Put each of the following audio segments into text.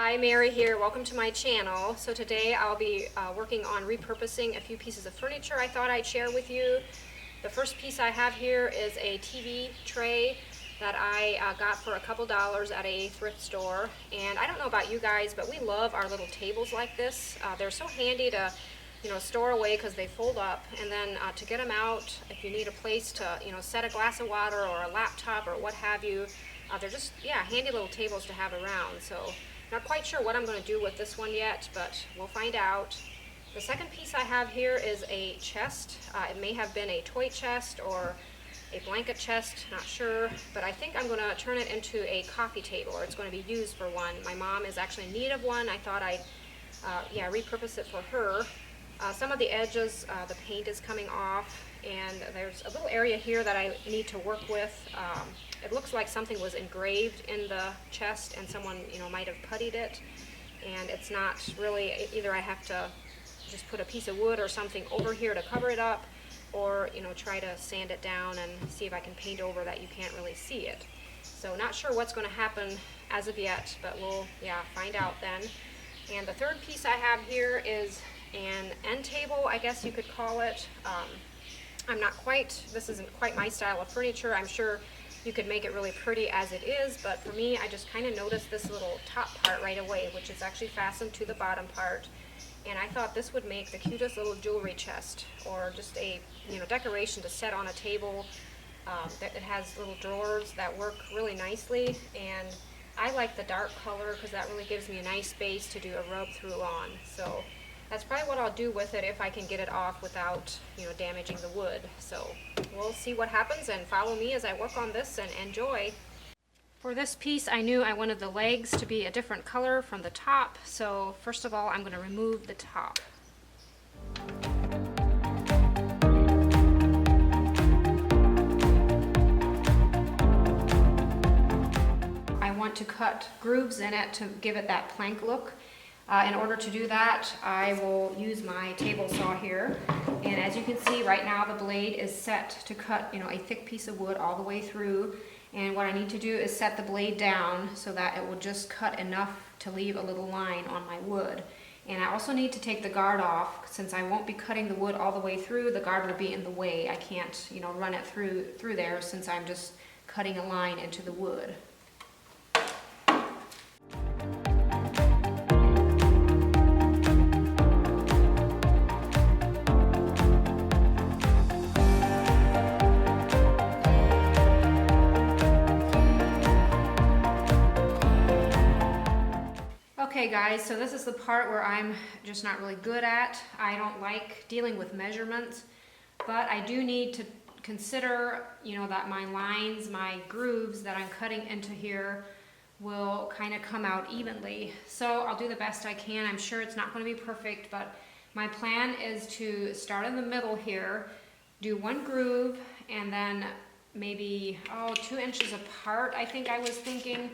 Hi, Mary here. Welcome to my channel. So today I'll be working on repurposing a few pieces of furniture I thought I'd share with you. The first piece I have here is a TV tray that I got for a couple dollars at a thrift store. And I don't know about you guys, but we love our little tables like this. They're so handy to store away because they fold up, and then to get them out if you need a place to set a glass of water or a laptop or what have you. They're just handy little tables to have around. So not quite sure what I'm going to do with this one yet, but we'll find out. The second piece I have here is a chest. It may have been a toy chest or a blanket chest, not sure, but I think I'm going to turn it into a coffee table, or it's going to be used for one. My mom is actually in need of one. I thought I'd repurpose it for her. Some of the edges, the paint is coming off, and there's a little area here that I need to work with. It looks like something was engraved in the chest and someone might have puttied it, and it's not really, either I have to just put a piece of wood or something over here to cover it up, or try to sand it down and see if I can paint over that you can't really see it. So not sure what's going to happen as of yet, but we'll find out then. And the third piece I have here is an end table, I guess you could call it. This isn't quite my style of furniture. I'm sure you could make it really pretty as it is, but for me, I just kind of noticed this little top part right away, which is actually fastened to the bottom part. And I thought this would make the cutest little jewelry chest, or just a decoration to set on a table. It has little drawers that work really nicely, and I like the dark color because that really gives me a nice base to do a rub through on. So that's probably what I'll do with it if I can get it off without damaging the wood. So we'll see what happens, and follow me as I work on this and enjoy. For this piece, I knew I wanted the legs to be a different color from the top, so first of all I'm going to remove the top. I want to cut grooves in it to give it that plank look. In order to do that, I will use my table saw here, and as you can see right now the blade is set to cut a thick piece of wood all the way through, and what I need to do is set the blade down so that it will just cut enough to leave a little line on my wood. And I also need to take the guard off. Since I won't be cutting the wood all the way through, the guard will be in the way. I can't run it through there since I'm just cutting a line into the wood. Okay guys, so this is the part where I'm just not really good at. I don't like dealing with measurements, but I do need to consider, that my lines, my grooves that I'm cutting into here will kind of come out evenly. So I'll do the best I can. I'm sure it's not going to be perfect, but my plan is to start in the middle here, do one groove, and then maybe 2 inches apart, I think I was thinking.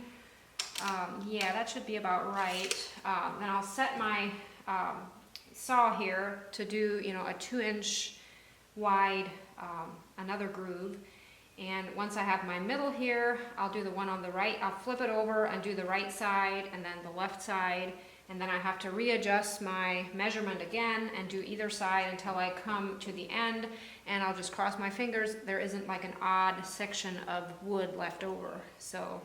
That should be about right. Then I'll set my saw here to do, a 2-inch wide, another groove. And once I have my middle here, I'll do the one on the right. I'll flip it over and do the right side and then the left side. And then I have to readjust my measurement again and do either side until I come to the end. And I'll just cross my fingers. There isn't like an odd section of wood left over. So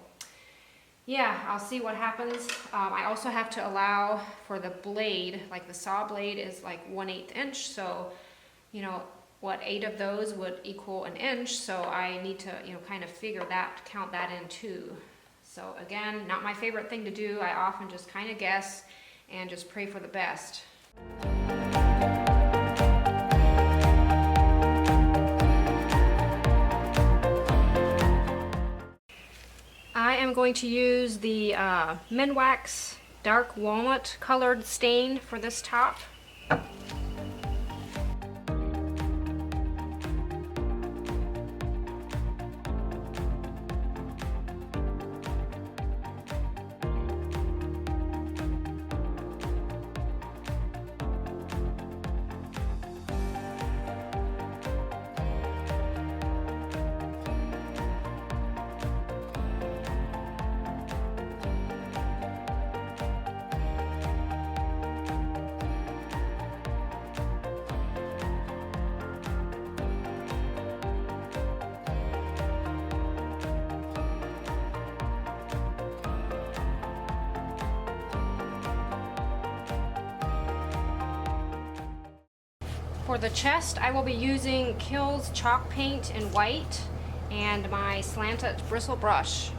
I'll see what happens. I also have to allow for the blade, like the saw blade is like 1/8 inch, so 8 of those would equal an inch, so I need to kind of count that in too. So again, not my favorite thing to do. I often just kind of guess and just pray for the best. I am going to use the Minwax dark walnut colored stain for this top. For the chest, I will be using Kills chalk paint in white and my slanted bristle brush.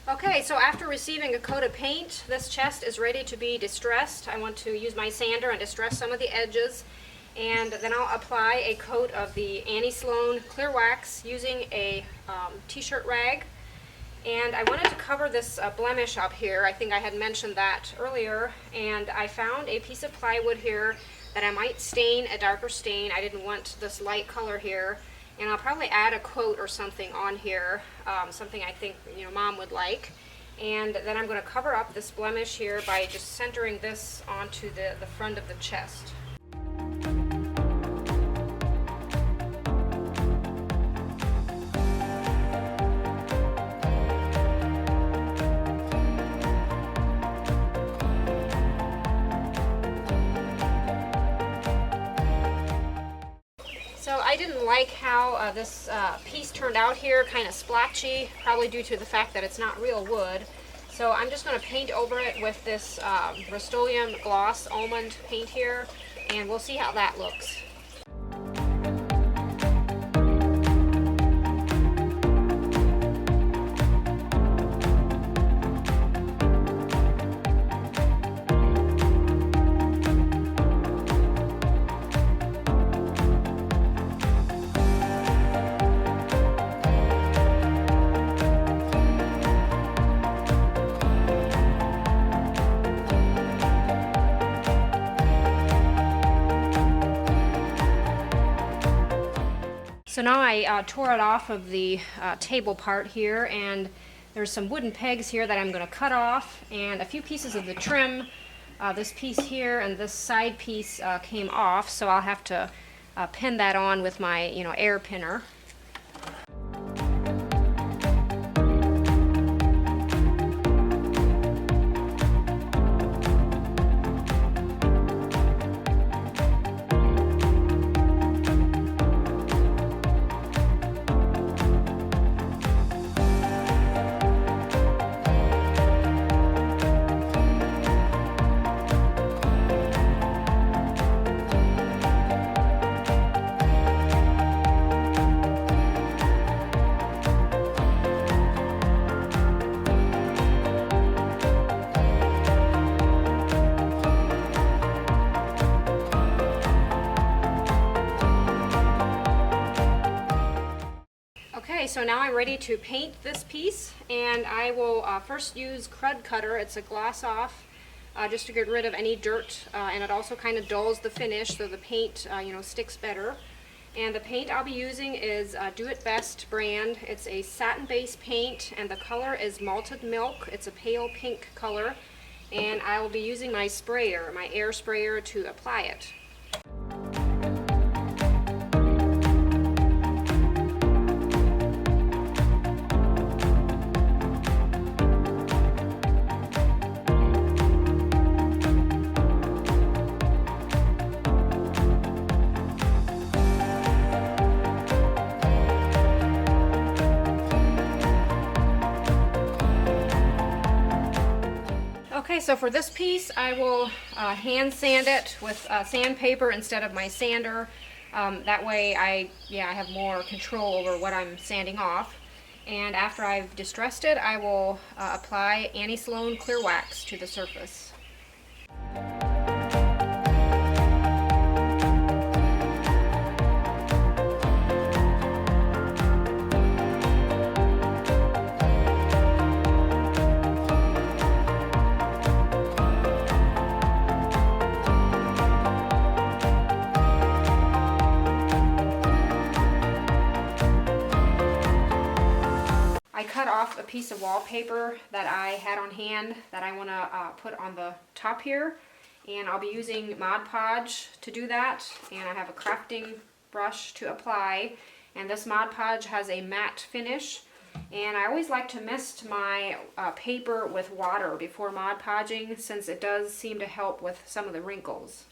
Okay, so after receiving a coat of paint, this chest is ready to be distressed. I want to use my sander and distress some of the edges, and then I'll apply a coat of the Annie Sloan clear wax using a t-shirt rag. And I wanted to cover this blemish up here. I think I had mentioned that earlier, and I found a piece of plywood here that I might stain a darker stain. I didn't want this light color here, and I'll probably add a quote or something on here, something I think Mom would like. And then I'm going to cover up this blemish here by just centering this onto the front of the chest. So I didn't like how this piece turned out here, kind of splotchy, probably due to the fact that it's not real wood. So I'm just going to paint over it with this Rust-Oleum Gloss Almond paint here, and we'll see how that looks. So now I tore it off of the table part here, and there's some wooden pegs here that I'm going to cut off, and a few pieces of the trim. This piece here and this side piece came off, so I'll have to pin that on with my air pinner. Okay, so now I'm ready to paint this piece, and I will first use Crud Cutter. It's a gloss off, just to get rid of any dirt, and it also kind of dulls the finish so the paint sticks better. And the paint I'll be using is Do It Best brand. It's a satin base paint, and the color is Malted Milk. It's a pale pink color, and I will be using my sprayer, my air sprayer, to apply it. Okay, so for this piece, I will hand sand it with sandpaper instead of my sander. That way I have more control over what I'm sanding off. And after I've distressed it, I will apply Annie Sloan clear wax to the surface. I cut off a piece of wallpaper that I had on hand that I want to put on the top here, and I'll be using Mod Podge to do that, and I have a crafting brush to apply, and this Mod Podge has a matte finish, and I always like to mist my paper with water before Mod Podging, since it does seem to help with some of the wrinkles.